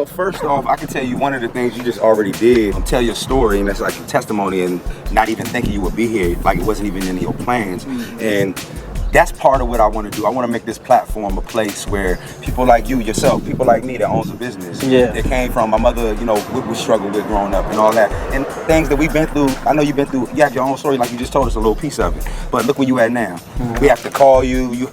Well, first off, I can tell you one of the things you just already did. Tell your story, and that's like your testimony, and not even thinking you would be here, like it wasn't even in your plans. And that's part of what I want to do. I want to make this platform a place where people like you, yourself, people like me that owns a business, that came from my mother, you know, what we struggled with growing up and all that. And things that we've been through, I know you've been through, you have your own story, like you just told us a little piece of it. But look where you at now. We have to call you. You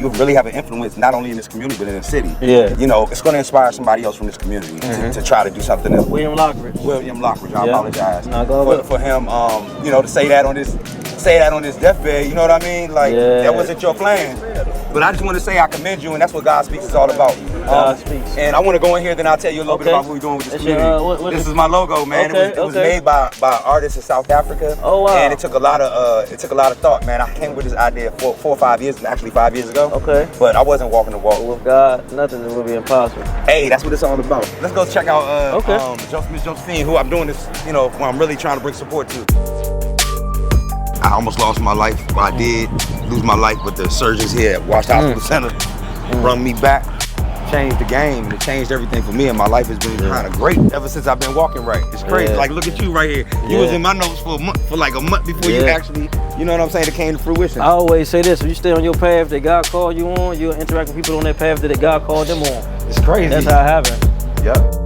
really have an influence, not only in this community, but in the city. You know, it's going to inspire somebody else from this community to try to do something else. William Lockridge, I apologize. No, go ahead. For him, you know, to say that on this deathbed, you know what I mean? Like, that wasn't your plan. But I just want to say I commend you, and that's what God Speaks is all about. God Speaks. And I want to go in here, then I'll tell you a little bit about what we're doing with this community. This is my logo, man. It was made by artists in South Africa. Oh, wow. And it took a lot of thought, man. I came with this idea 4 or 5 years, actually 5 years ago. But I wasn't walking the walk. With God, nothing will be impossible. Hey, that's what it's all about. Let's go check out Miss Josephine, who I'm doing this, you know, who I'm really trying to bring support to. I almost lost my life. I did lose my life, but the surgeons here at Wash Hospital Center brought me back, changed the game, and it changed everything for me, and my life has been kind of great ever since I've been walking right. It's crazy. Like, look at you right here. You was in my notes for like a month before you actually, you know what I'm saying, it came to fruition. I always say this, when you stay on your path that God called you on, you'll interact with people on that path that God called them on. It's crazy. That's how it happened. Yep.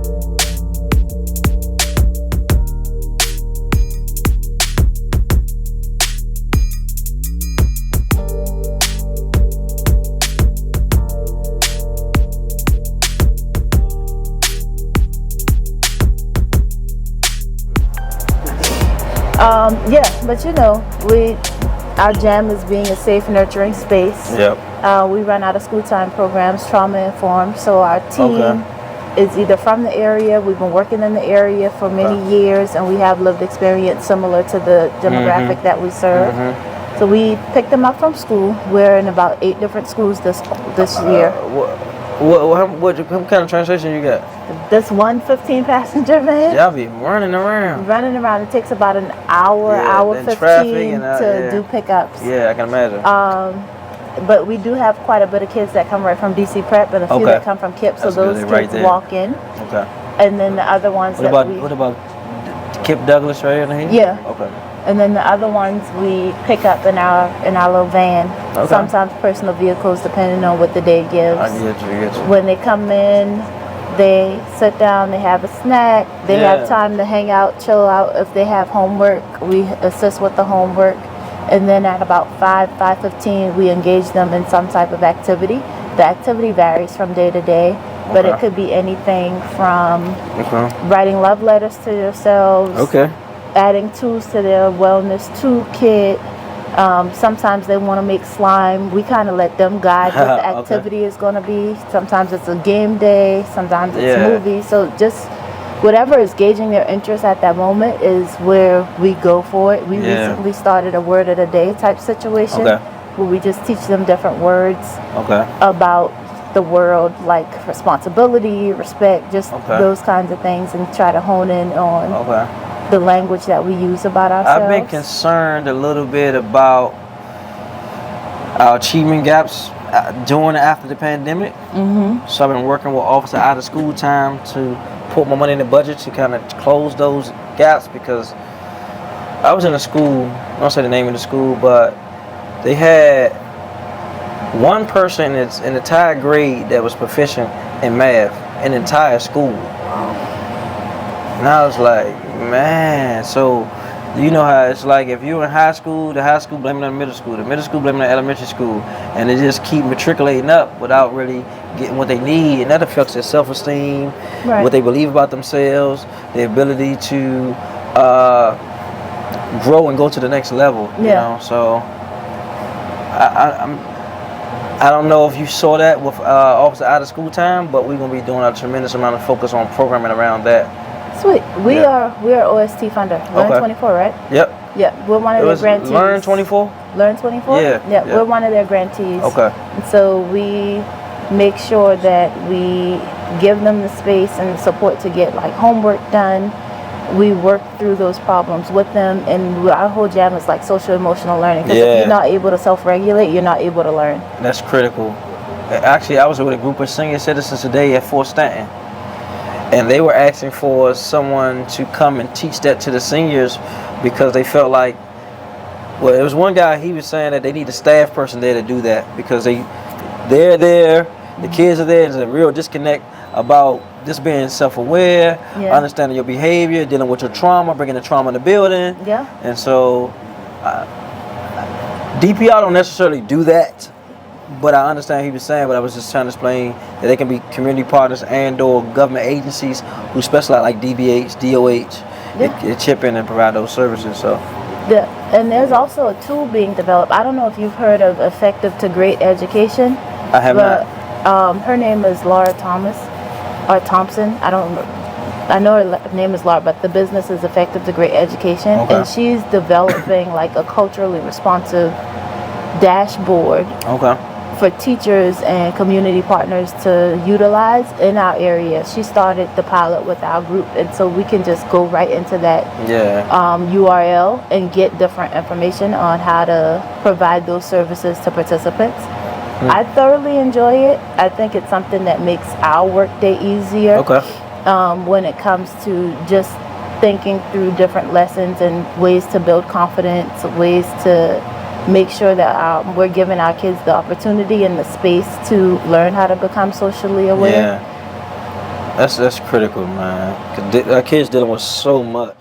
Yeah, but you know, our jam is being a safe, nurturing space. We run out of school time programs, trauma informed, so our team is either from the area, we've been working in the area for many years, and we have lived experience similar to the demographic that we serve. So we picked them up from school. We're in about 8 different schools this year. What kind of translation you got? This one 15-passenger van. Y'all be running around. It takes about an hour 15 to do pickups. Yeah, I can imagine. But we do have quite a bit of kids that come right from DC Prep and a few that come from KIP, so those kids walk in. And then the other ones what about KIP Douglas right here? Yeah. And then the other ones we pick up in our little van. Sometimes personal vehicles, depending on what the day gives. I get you. When they come in, they sit down, they have a snack, they have time to hang out, chill out. If they have homework, we assist with the homework. And then at about 5:15, we engage them in some type of activity. The activity varies from day to day, but it could be anything from writing love letters to yourselves, adding tools to their wellness toolkit. Sometimes they want to make slime. We kind of let them guide what the activity is going to be. Sometimes it's a game day, sometimes it's movies. So just whatever is gauging their interest at that moment is where we go for it. We recently started a word of the day type situation where we just teach them different words about the world, like responsibility, respect, just those kinds of things, and try to hone in on the language that we use about ourselves. I've been concerned a little bit about our achievement gaps during and after the pandemic. So I've been working with Office of Out of School Time to put more money in the budget to kind of close those gaps, because I was in a school, I don't say the name of the school, but they had one person in the entire grade that was proficient in math in the entire school. And I was like, man, so you know how it's like if you're in high school, the high school blaming the middle school blaming the elementary school, and they just keep matriculating up without really getting what they need, and that affects their self-esteem, what they believe about themselves, their ability to grow and go to the next level. You know, so I don't know if you saw that with Office of Out of School Time, but we're gonna be doing a tremendous amount of focus on programming around that. Sweet. We are OST funder. Learn 24, right? Yeah, we're one of their grantees. Learn 24? Learn 24? Yeah, we're one of their grantees. And so we make sure that we give them the space and support to get like homework done. We work through those problems with them, and our whole jam is like social emotional learning. Because if you're not able to self-regulate, you're not able to learn. That's critical. Actually, I was with a group of senior citizens today at Fort Stanton. and they were asking for someone to come and teach that to the seniors because they felt like, well, there was one guy, he was saying that they need a staff person there to do that because they're there, the kids are there, there's a real disconnect about just being self-aware, understanding your behavior, dealing with your trauma, bringing the trauma in the building. Yeah. And so DPR don't necessarily do that, but I understand what he was saying, but I was just trying to explain that they can be community partners and or government agencies who specialize like DBH, DOH, they chip in and provide those services. So and there's also a tool being developed. I don't know if you've heard of Effective to Great Education. I have not. Her name is Laura Thompson. I know her name is Laura, but the business is Effective to Great Education, and she's developing like a culturally responsive dashboard for teachers and community partners to utilize in our area. She started the pilot with our group, and so we can just go right into that URL and get different information on how to provide those services to participants. I thoroughly enjoy it. I think it's something that makes our workday easier when it comes to just thinking through different lessons and ways to build confidence, ways to make sure that we're giving our kids the opportunity and the space to learn how to become socially aware. Yeah, that's critical, man. 'Cause our kids dealing with so much.